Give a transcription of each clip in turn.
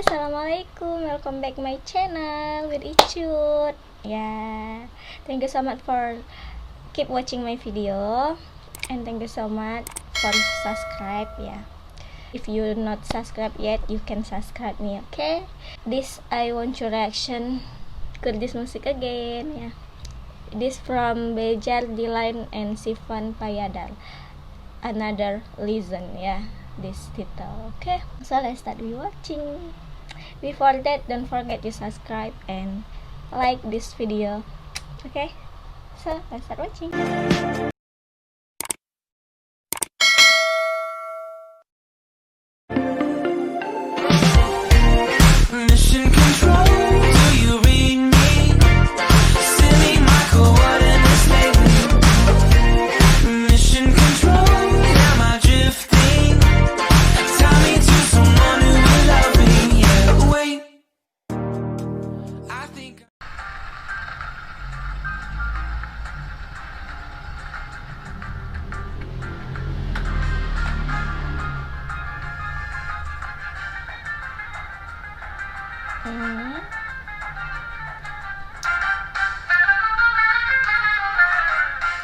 Assalamualaikum, welcome back my channel with Icut. Thank you so much for keep watching my video, and thank you so much for subscribe. If you not subscribe yet, you can subscribe me, okay? This I want to reaction Kurdish music again. This from Bejar Dilan and Sivan Payadar, Another Reason. This title. Okay, so let's start with watching. Before that, don't forget to subscribe and like this video. Okay, so let's start watching. Mission control, do you read me? Send me my coordinates lately. Mission control, am I drifting? Tie me to someone who will love me. Yeah, wait. I think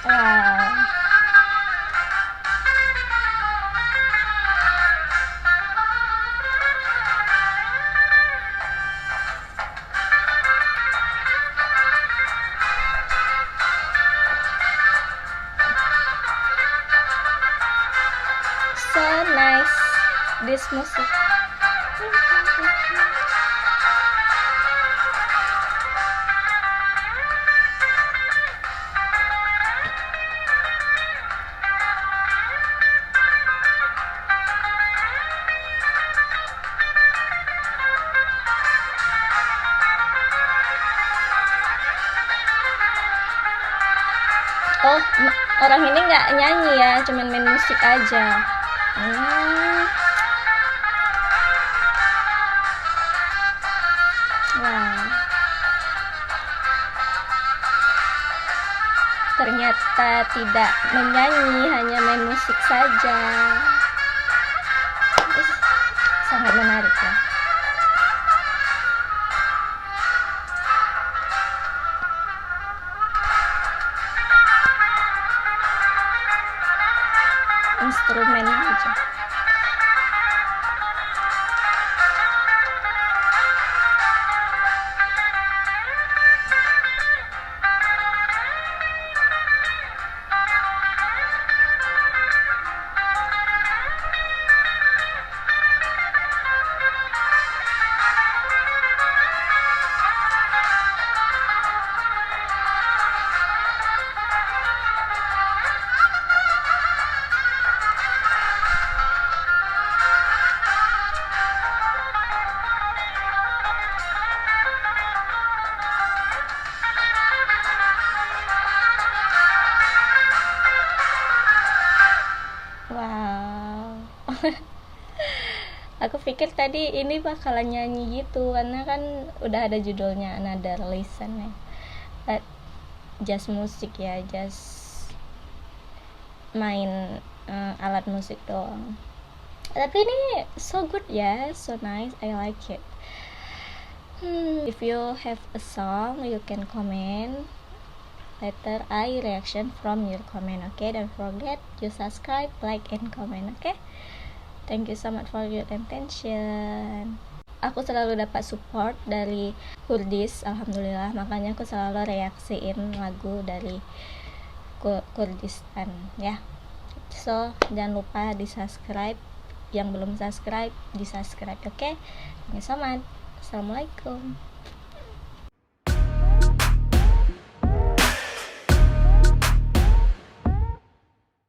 Wow. So nice, this music. Oh, orang ini nggak nyanyi ya, cuman main musik aja. Wow. Ternyata tidak menyanyi, hanya main musik saja. Sangat menarik ya. Instrumen aja. Wow. Aku pikir tadi ini bakalan nyanyi gitu, karena kan udah ada judulnya Another Reason ya. But just musik ya, just main alat musik doang. Tapi ini so good ya, so nice, I like it. If you have a song, you can comment. Later I reaction from your comment. Okay, don't forget to subscribe, like, and comment. Okay, thank you so much for your attention. Aku selalu dapat support dari Kurdish, alhamdulillah, makanya aku selalu reaksiin lagu dari Kurdistan ya. So jangan lupa di subscribe, yang belum subscribe di subscribe. Okay, thank you so much. Assalamualaikum.